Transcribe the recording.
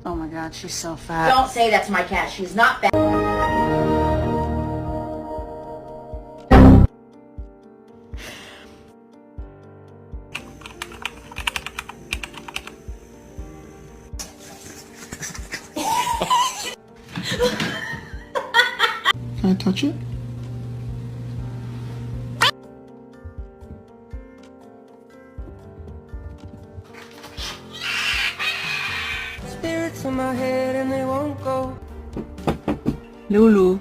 Oh my god, she's so fat. Don't say that to my cat. She's not fat. Can I touch it? Spirits in my head and they won't go. Lulu.